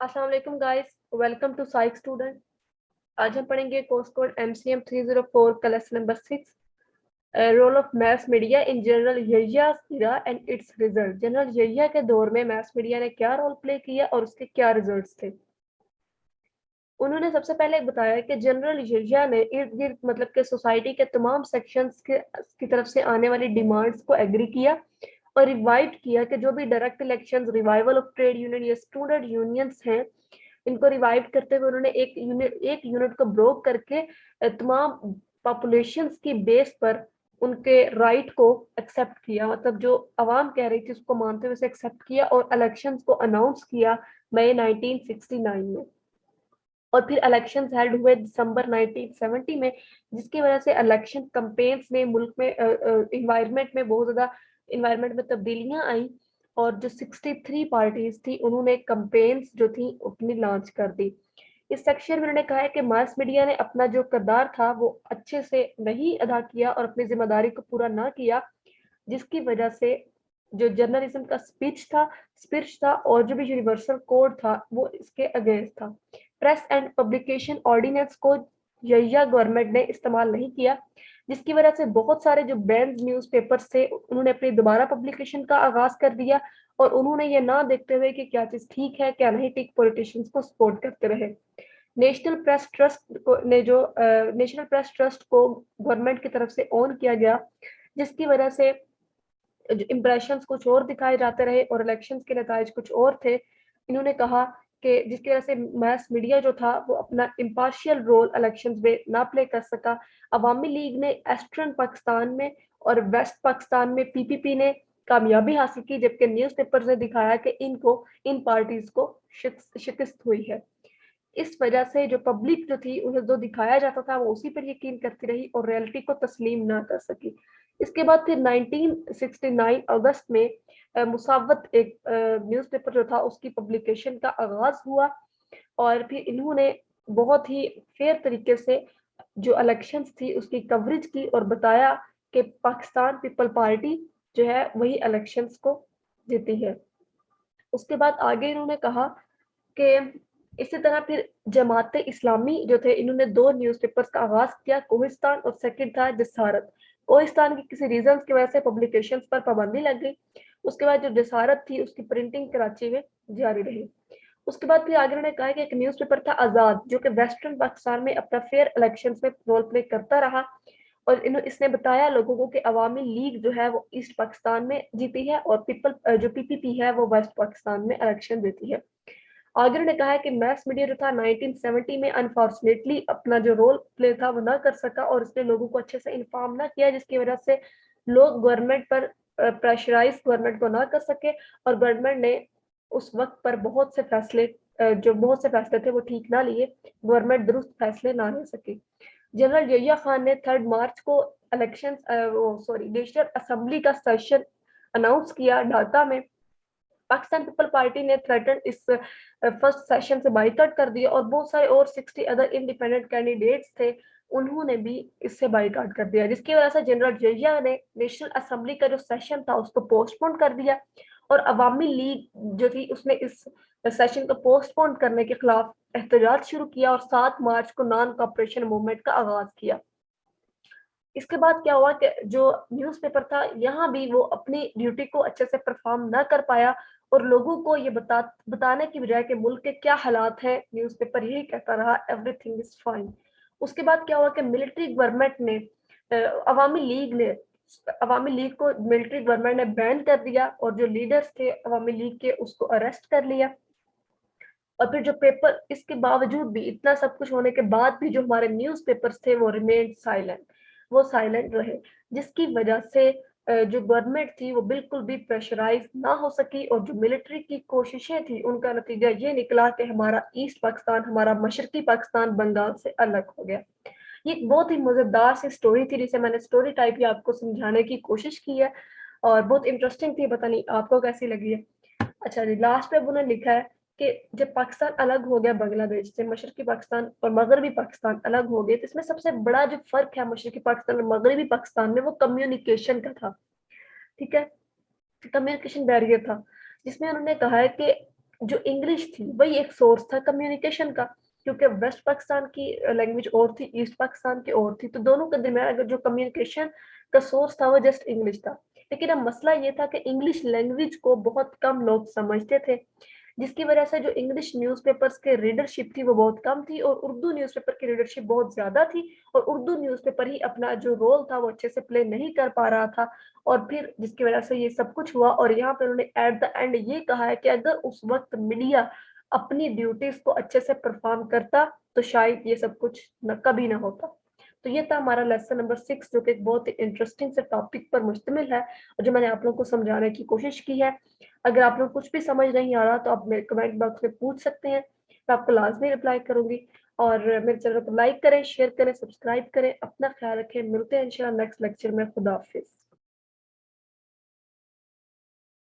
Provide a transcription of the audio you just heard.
अस्सलाम वालेकुम guys, welcome to psych student. आज हम पढ़ेंगे कोर्स कोड MCM 304 का lesson number 6, role of mass media in General Yahya era and its result. General Yahya के दौर में मैस मीडिया ने क्या रोल प्ले किया और उसके क्या रिजल्ट्स थे। उन्होंने सबसे पहले बताया कि जनरल यहिया ने इर्द गिर्द मतलब कि सोसाइटी के तमाम सेक्शंस की तरफ से आने वाली डिमांड्स को एग्री किया और रिवाइव किया कि जो भी direct elections, revival of trade union या स्टूडेंट यूनियंस हैं, इनको रिवाइव करते हुए उन्होंने एक यूनिट को ब्रोक करके तमाम पॉपुलेशंस की बेस पर उनके राइट को एक्सेप्ट किया। मतलब जो अवाम कह रही थी उसको मानते हुए उसे एक्सेप्ट किया और इलेक्शंस को अनाउंस किया मई 1969 में। और फिर इलेक्शंस हेल्ड हुए दिसंबर 1970 में, जिसकी वजह से इलेक्शन कैंपेन्स में मुल्क में इन्वायरमेंट में बहुत ज़्यादा इन्वायरमेंट में तब्दीलियां आई और जो 63 पार्टीज थी उन्होंने कैंपेन्स जो थी अपनी लॉन्च कर दी। इस सेक्शन में उन्होंने कहा है कि मास मीडिया ने अपना जो किरदार था वो अच्छे से नहीं अदा किया और अपनी जिम्मेदारी को पूरा ना किया, जिसकी वजह से जो जर्नलिज्म का स्पीच था और जो भी यूनिवर्सल कोड था वो इसके अगेंस्ट था। प्रेस एंड पब्लिकेशन ऑर्डिनेंस को यहिया गवर्नमेंट ने इस्तेमाल नहीं किया, जिसकी वजह से बहुत सारे जो बैंड न्यूज़पेपर्स थे उन्होंने अपनी दोबारा पब्लिकेशन का आगाज कर दिया और उन्होंने ये ना देखते हुए कि क्या चीज ठीक है क्या नहीं ठीक, पॉलिटिशियंस को सपोर्ट करते रहे। नेशनल प्रेस ट्रस्ट को गवर्नमेंट की तरफ से ऑन किया गया, जिसकी वजह से इम्प्रेशंस कुछ और दिखाए जाते रहे और इलेक्शंस के नतीजे कुछ और थे। इन्होंने कहा कि जिसकी वजह से मास मीडिया जो था वो अपना इम्पार्शियल रोल इलेक्शंस में ना प्ले कर सका। अवामी लीग ने ईस्टर्न पाकिस्तान में और वेस्ट पाकिस्तान में PPP ने कामयाबी हासिल की, जबकि न्यूज़पेपर्स ने दिखाया कि इन पार्टीज को शिकस्त हुई है। इस वजह से जो पब्लिक जो थी उन्हें जो दिखाया जाता था वो उसी पर यकीन करती रही और रियलिटी को तस्लीम ना कर सकी। इसके बाद फिर 1969 अगस्त में मुसावत एक न्यूज़पेपर जो था उसकी पब्लिकेशन का आगाज हुआ और फिर इन्होंने बहुत ही फेयर तरीके से जो इलेक्शंस थी उसकी कवरेज की और बताया कि पाकिस्तान पीपल पार्टी जो है वही इलेक्शंस को जीती है। उसके बाद आगे इन्होंने कहा कि इसी तरह फिर जमात इस्लामी जो थे इन्होंने दो न्यूज़पेपर्स का आगाज किया, कोहिस्तान और सेकंड था जसारत। कोहिस्तान की किसी रीजन की वजह से पब्लिकेशन पर पाबंदी लग गई। उसके बाद जो जसारत थी उसकी प्रिंटिंग कराची में जारी रही। उसके बाद फिर आगे उन्होंने कहा कि एक न्यूज़पेपर था आज़ाद जो कि वेस्टर्न पाकिस्तान में अपना फेयर इलेक्शंस में रोल प्ले करता रहा और इसने बताया लोगों को कि अवामी लीग जो है वो ईस्ट पाकिस्तान में जीती है और जो PPP है वो वेस्ट पाकिस्तान में इलेक्शन देती है। आगे उन्होंने कहा है कि मैस मीडिया जो था 1970 में अनफॉर्चुनेटली अपना जो रोल प्ले था वो ना कर सका और इसने लोगों को अच्छे से इन्फॉर्म ना किया, जिसकी वजह से लोग गवर्नमेंट पर प्रेशराइज गवर्नमेंट को ना कर सके और गवर्नमेंट ने उस वक्त पर बहुत से फैसले थे वो ठीक ना लिए, गवर्नमेंट दुरुस्त फैसले ना ले सकी। जनरल यहिया खान ने 3 मार्च को नेशनल असेंबली का सेशन अनाउंस किया ढाका में। पाकिस्तान पीपल पार्टी ने थ्रेटन इस फर्स्ट सेशन से बाइकआउट कर दिया और बहुत सारे और 60 अदर इंडिपेंडेंट कैंडिडेट्स थे उन्होंने भी इससे बाइकआउट कर दिया, जिसकी वजह से जनरल जजिया ने नेशनल असेंबली का जो सेशन था उसको पोस्टपोन कर दिया और अवामी लीग जो थी उसने इस सेशन को पोस्टपोन करने के खिलाफ एहतजाज शुरू किया और 7 मार्च को नॉन कॉपरेशन मूवमेंट का आगाज किया। इसके बाद क्या हुआ कि जो न्यूज़पेपर था यहाँ भी वो अपनी ड्यूटी को अच्छे से परफॉर्म ना कर पाया और लोगों को ये बताने की बजाय कि मुल्क के क्या हालात हैं, न्यूज़पेपर यही कहता रहा एवरीथिंग इज फाइन। उसके बाद क्या हुआ कि मिलिट्री गवर्नमेंट ने अवामी लीग को मिलिट्री गवर्नमेंट ने बैन कर दिया और जो लीडर्स थे अवामी लीग के उसको अरेस्ट कर लिया। और फिर जो पेपर, इसके बावजूद भी इतना सब कुछ होने के बाद भी जो हमारे न्यूज़पेपर्स थे वो साइलेंट रहे, जिसकी वजह से जो गवर्नमेंट थी वो बिल्कुल भी प्रेशराइज ना हो सकी और जो मिलिट्री की कोशिशें थी उनका नतीजा ये निकला कि हमारा ईस्ट पाकिस्तान, हमारा मशरकी पाकिस्तान बंगाल से अलग हो गया। ये एक बहुत ही मजेदार सी स्टोरी थी जिसे मैंने स्टोरी टाइप ही आपको समझाने की कोशिश की है और बहुत इंटरेस्टिंग थी, पता नहीं आपको कैसी लगी है। अच्छा जी, लास्ट पे उन्होंने लिखा है कि जब पाकिस्तान अलग हो गया बांग्लादेश से, मशरकी पाकिस्तान और मगरबी पाकिस्तान अलग हो गए, तो इसमें सबसे बड़ा जो फर्क है मशरकी पाकिस्तान और मगरबी पाकिस्तान में वो कम्युनिकेशन का था। ठीक है, कम्युनिकेशन बैरियर था, जिसमें उन्होंने कहा है कि जो इंग्लिश थी वही एक सोर्स था कम्युनिकेशन का, क्योंकि वेस्ट पाकिस्तान की लैंग्वेज और थी, ईस्ट पाकिस्तान की और थी, तो दोनों के दरमियान अगर जो कम्युनिकेशन का सोर्स था वो जस्ट इंग्लिश था। लेकिन अब मसला ये था कि इंग्लिश लैंग्वेज को बहुत कम लोग समझते थे, जिसकी वजह से जो इंग्लिश न्यूज़पेपर्स के रीडरशिप थी वो बहुत कम थी और उर्दू न्यूज़पेपर की रीडरशिप बहुत ज़्यादा थी, और उर्दू न्यूज़पेपर ही अपना जो रोल था वो अच्छे से प्ले नहीं कर पा रहा था। और फिर जिसकी वजह से ये सब कुछ हुआ, और यहाँ पे उन्होंने एट द एंड ये कहा है कि अगर उस वक्त मीडिया अपनी ड्यूटीज को अच्छे से परफॉर्म करता तो शायद ये सब कुछ कभी ना होता। तो ये था हमारा लेसन नंबर 6, जो कि एक बहुत ही इंटरेस्टिंग से टॉपिक पर मुश्तमिल है और जो मैंने आप लोगों को समझाने की कोशिश की है। अगर आप लोग कुछ भी समझ नहीं आ रहा तो आप मेरे कमेंट बॉक्स में पूछ सकते हैं, मैं आपको लाजमी रिप्लाई करूंगी। और मेरे चैनल को लाइक करें, शेयर करें, सब्सक्राइब करें। अपना ख्याल रखें, मिलते हैं इंशाल्लाह नेक्स्ट लेक्चर में। खुदा हाफिज।